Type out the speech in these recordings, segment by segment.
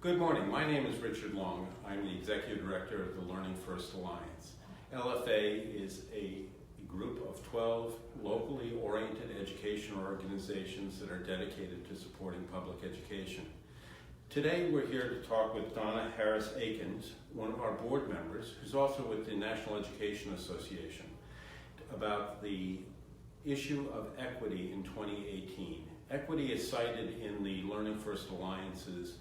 Good morning. My name is Richard Long. I'm the Executive Director of the Learning First Alliance. LFA is a group of 12 locally oriented education organizations that are dedicated to supporting public education. Today we're here to talk with Donna Harris-Aikens, one of our board members, who's also with the National Education Association, about the issue of equity in 2018. Equity is cited in the Learning First Alliance's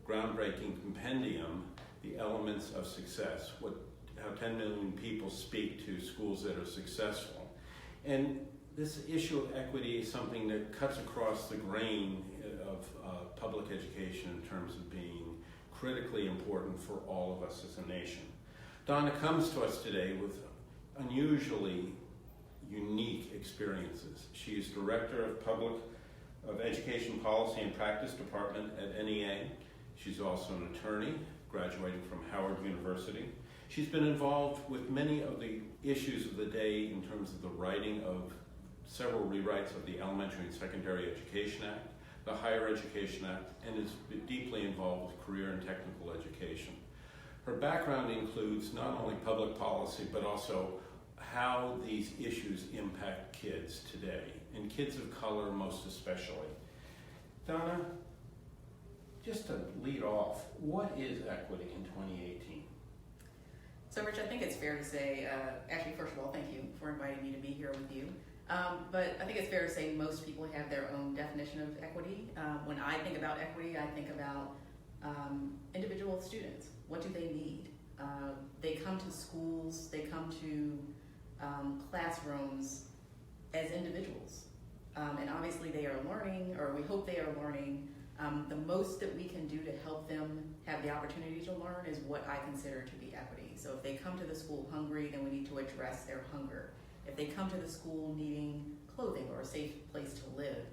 groundbreaking compendium, The Elements of Success, how 10 million people speak to schools that are successful. And this issue of equity is something that cuts across the grain of public education in terms of being critically important for all of us as a nation. Donna comes to us today with unusually unique experiences. She is Director of Education Policy and Practice Department at NEA. She's also an attorney, graduating from Howard University. She's been involved with many of the issues of the day in terms of the writing of several rewrites of the Elementary and Secondary Education Act, the Higher Education Act, and is deeply involved with career and technical education. Her background includes not only public policy, but also how these issues impact kids today, and kids of color most especially. Donna, just to lead off, what is equity in 2018? So Rich, I think it's fair to say, actually first of all, thank you for inviting me to be here with you. But I think it's fair to say most people have their own definition of equity. When I think about equity, I think about individual students. What do they need? They come to schools, they come to classrooms as individuals. And obviously they are learning, or we hope they are learning. The most that we can do to help them have the opportunity to learn is what I consider to be equity. So if they come to the school hungry, then we need to address their hunger. If they come to the school needing clothing or a safe place to live,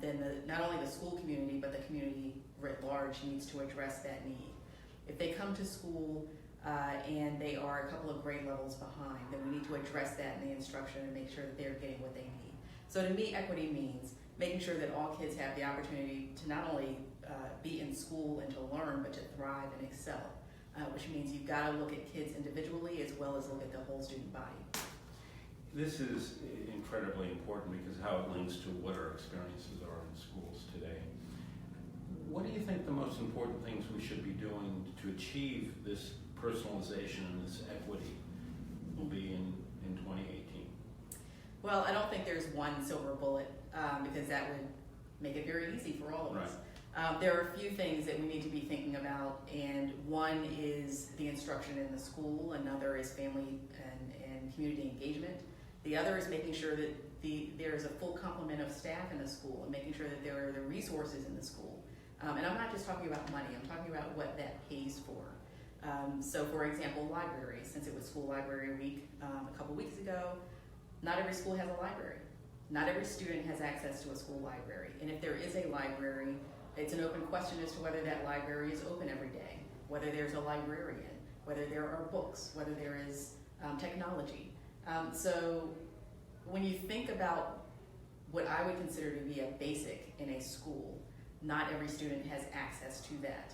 then not only the school community, but the community writ large needs to address that need. If they come to school and they are a couple of grade levels behind, then we need to address that in the instruction and make sure that they're getting what they need. So to me, equity means making sure that all kids have the opportunity to not only be in school and to learn, but to thrive and excel, which means you've got to look at kids individually as well as look at the whole student body. This is incredibly important because how it links to what our experiences are in schools today. What do you think the most important things we should be doing to achieve this personalization and this equity will be in 2018? Well, I don't think there's one silver bullet because that would make it very easy for all of us. There are a few things that we need to be thinking about, and one is the instruction in the school, another is family and community engagement. The other is making sure that there is a full complement of staff in the school and making sure that there are the resources in the school. And I'm not just talking about money, I'm talking about what that pays for. So for example, libraries, since it was School Library Week a couple weeks ago, not every school has a library. Not every student has access to a school library. And if there is a library, it's an open question as to whether that library is open every day, whether there's a librarian, whether there are books, whether there is technology. So when you think about what I would consider to be a basic in a school, not every student has access to that.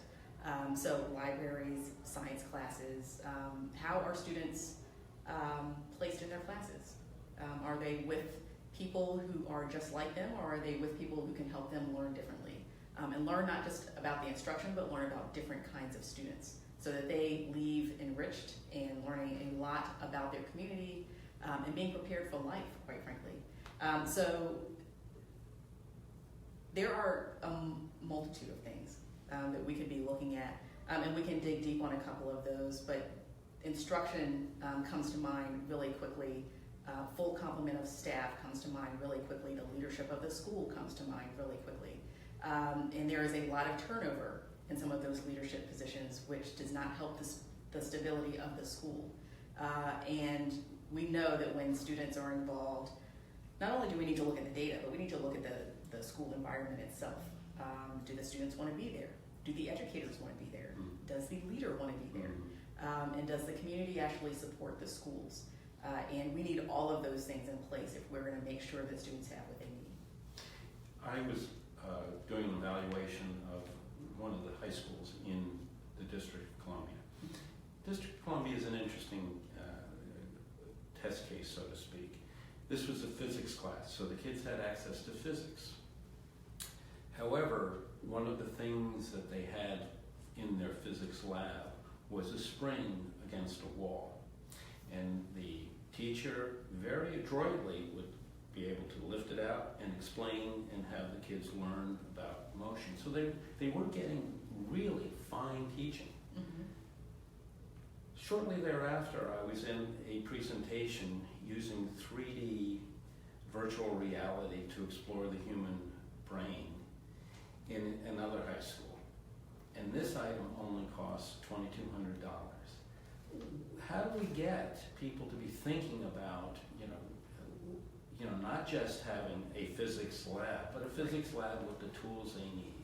So libraries, science classes, how are students placed in their classes? Are they with people who are just like them, or are they with people who can help them learn differently? And learn not just about the instruction, but learn about different kinds of students so that they leave enriched and learning a lot about their community and being prepared for life, quite frankly. So there are a multitude of things that we could be looking at, and we can dig deep on a couple of those, but instruction comes to mind really quickly. Full complement of staff comes to mind really quickly. The leadership of the school comes to mind really quickly. And there is a lot of turnover in some of those leadership positions, which does not help the stability of the school. And we know that when students are involved, not only do we need to look at the data, but we need to look at the school environment itself. Do the students want to be there? Do the educators want to be there? Does the leader want to be there? And does the community actually support the schools? And we need all of those things in place if we're going to make sure that students have what they need. I was doing an evaluation of one of the high schools in the District of Columbia. District of Columbia is an interesting test case, so to speak. This was a physics class, so the kids had access to physics. However, one of the things that they had in their physics lab was a spring against a wall. And the teacher very adroitly would be able to lift it out and explain and have the kids learn about motion. So they were getting really fine teaching. Mm-hmm. Shortly thereafter, I was in a presentation using 3D virtual reality to explore the human brain in another high school. And this item only costs $2,200. How do we get people to be thinking about, not just having a physics lab, but a physics lab with the tools they need?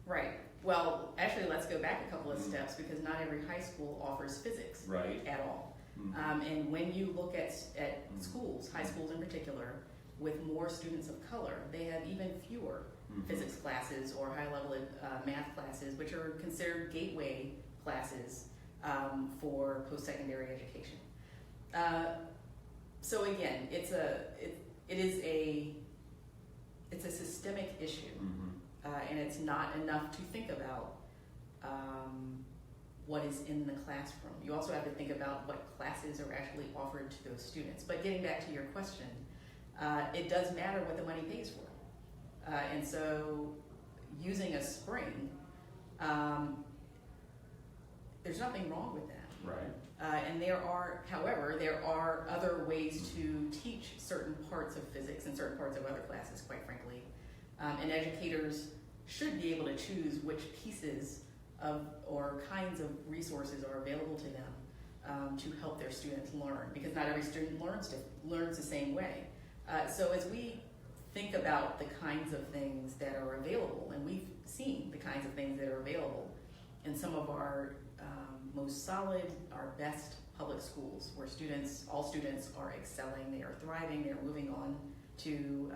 Right. Well, actually, let's go back a couple of steps, because not every high school offers physics at all. Mm-hmm. And when you look at schools, high schools in particular, with more students of color, they have even fewer physics classes or high-level math classes, which are considered gateway classes for post-secondary education. So again, it's a systemic issue, and it's not enough to think about what is in the classroom. You also have to think about what classes are actually offered to those students. But getting back to your question, it does matter what the money pays for. And so using a spring, there's nothing wrong with that. Right. And however, there are other ways to teach certain parts of physics and certain parts of other classes, quite frankly. And educators should be able to choose which pieces or kinds of resources are available to them to help their students learn, because not every student learns the same way. So as we think about the kinds of things that are available, and we've seen the kinds of things that are available in some of our most solid, our best public schools, where all students are excelling, they are thriving, they're moving on to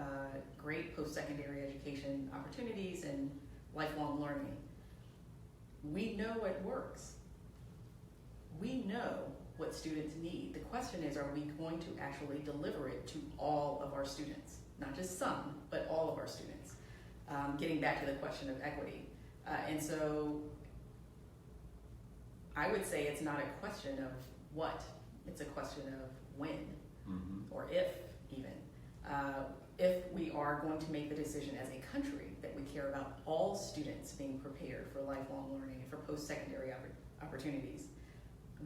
great post-secondary education opportunities and lifelong learning. We know it works. We know what students need. The question is, are we going to actually deliver it to all of our students? Not just some, but all of our students. Getting back to the question of equity. And so I would say it's not a question of what, it's a question of when, or if even. If we are going to make the decision as a country that we care about all students being prepared for lifelong learning and for post-secondary opportunities,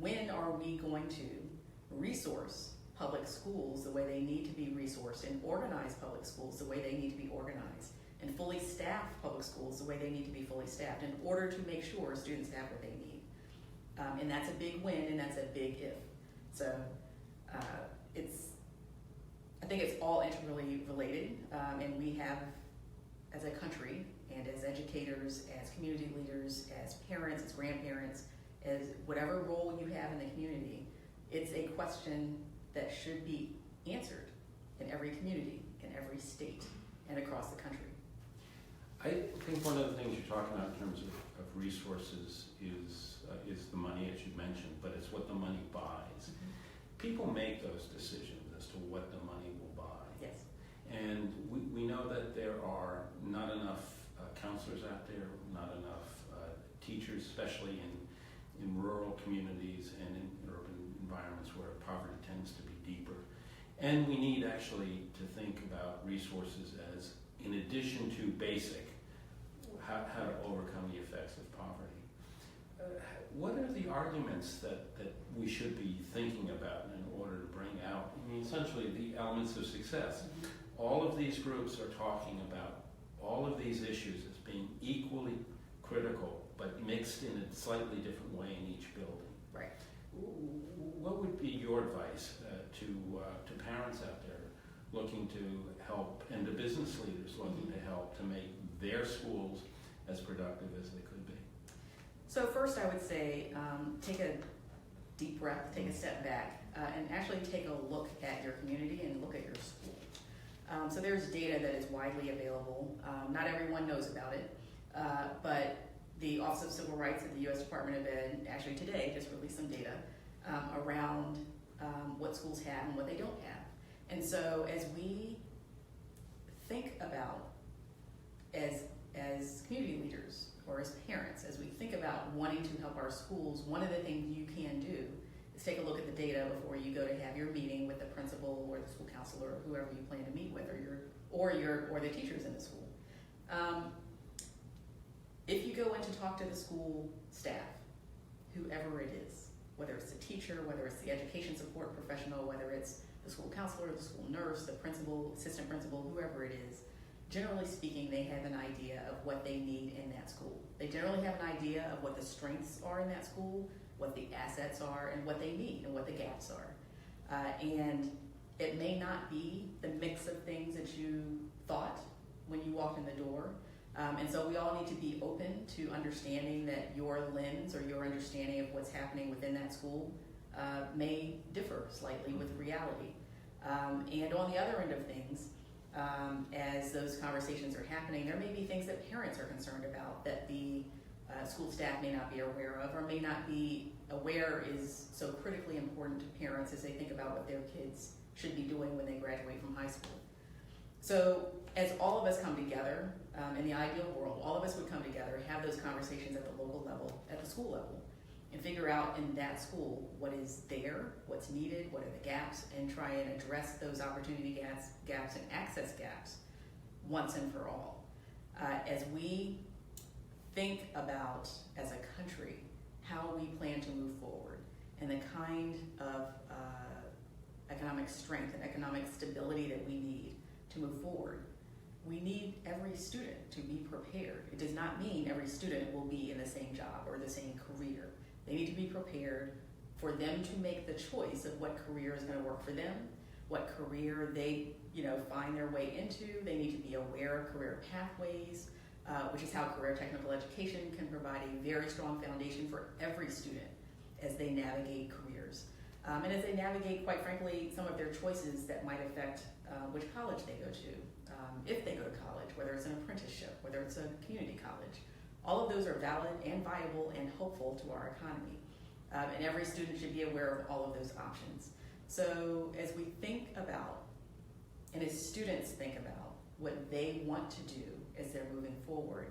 when are we going to resource public schools the way they need to be resourced, and organize public schools the way they need to be organized, and fully staff public schools the way they need to be fully staffed in order to make sure students have what they need? And that's a big win, and that's a big if. So I think it's all integrally related, and we have, as a country, and as educators, as community leaders, as parents, as grandparents, as whatever role you have in the community, it's a question that should be answered in every community, in every state, and across the country. I think one of the things you're talking about in terms of resources is the money, as you mentioned, but it's what the money buys. People make those decisions as to what the money will buy. Yes. And we know that there are not enough counselors out there, not enough teachers, especially in rural communities and in urban environments where poverty tends to be deeper. And we need actually to think about resources as, in addition to basic, how to overcome the effects of poverty. What are the arguments that we should be thinking about in order to bring out, essentially the elements of success? All of these groups are talking about all of these issues as being equally critical, but mixed in a slightly different way in each building. Right. What would be your advice to parents out there looking to help, and to business leaders looking to help to make their schools as productive as they could be? So first I would say take a deep breath, take a step back, and actually take a look at your community and look at your school. So there's data that is widely available. Not everyone knows about it, but the Office of Civil Rights at the U.S. Department of Ed, actually today, just released some data around what schools have and what they don't have. And so as we think about, as community leaders or as parents, as we think about wanting to help our schools, one of the things you can do is take a look at the data before you go to have your meeting with the principal or the school counselor or whoever you plan to meet with, or the teachers in the school. If you go in to talk to the school staff, whoever it is, whether it's the teacher, whether it's the education support professional, whether it's the school counselor, the school nurse, the principal, assistant principal, whoever it is, generally speaking, they have an idea of what they need in that school. They generally have an idea of what the strengths are in that school, what the assets are, and what they need, and what the gaps are. And it may not be the mix of things that you thought when you walked in the door. And so we all need to be open to understanding that your lens or your understanding of what's happening within that school may differ slightly with reality. And on the other end of things, as those conversations are happening, there may be things that parents are concerned about that the school staff may not be aware of, or may not be aware is so critically important to parents as they think about what their kids should be doing when they graduate from high school. So as all of us come together, in the ideal world, all of us would come together, have those conversations at the local level, at the school level, and figure out in that school what is there, what's needed, what are the gaps, and try and address those opportunity gaps and access gaps once and for all. As we think about, as a country, how we plan to move forward and the kind of economic strength and economic stability that we need to move forward, we need every student to be prepared. It does not mean every student will be in the same job or the same career. They need to be prepared for them to make the choice of what career is going to work for them, what career they find their way into. They need to be aware of career pathways, which is how career technical education can provide a very strong foundation for every student as they navigate careers. And as they navigate, quite frankly, some of their choices that might affect which college they go to, if they go to college, whether it's an apprenticeship, whether it's a community college. All of those are valid and viable and hopeful to our economy. And every student should be aware of all of those options. So as we think about, and as students think about what they want to do as they're moving forward,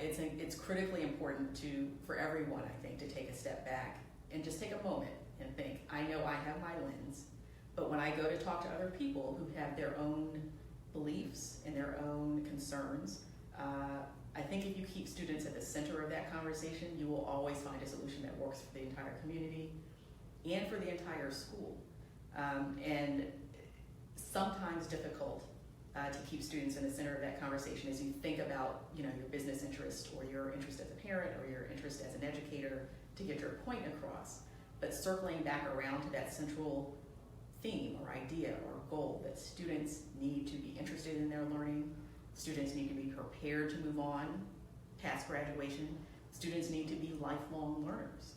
it's critically important for everyone, I think, to take a step back and just take a moment and think, I know I have my lens, but when I go to talk to other people who have their own beliefs and their own concerns, I think if you keep students at the center of that conversation, you will always find a solution that works for the entire community and for the entire school. And sometimes difficult to keep students in the center of that conversation as you think about your business interest or your interest as a parent or your interest as an educator to get your point across. But circling back around to that central theme or idea or goal that students need to be interested in their learning, students need to be prepared to move on past graduation, students need to be lifelong learners.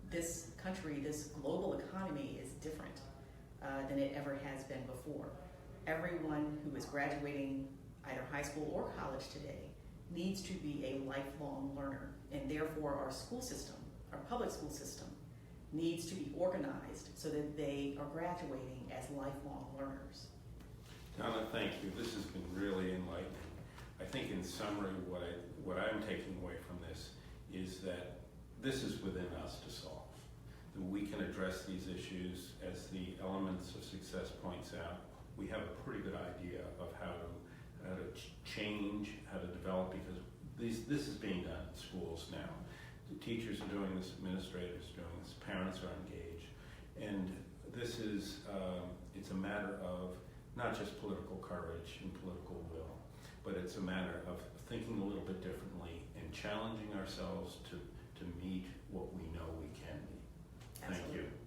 This country, this global economy is different than it ever has been before. Everyone who is graduating either high school or college today needs to be a lifelong learner, and therefore our school system, our public school system, needs to be organized so that they are graduating as lifelong learners. Donna, thank you. This has been really enlightening. I think in summary, what I'm taking away from this is that this is within us to solve. That we can address these issues as the elements of success points out. We have a pretty good idea of how to change, how to develop, because this is being done in schools now. The teachers are doing this, administrators are doing this, parents are engaged, and this is it's a matter of not just political courage and political will, but it's a matter of thinking a little bit differently and challenging ourselves to meet what we know we can meet. Absolutely. Thank you.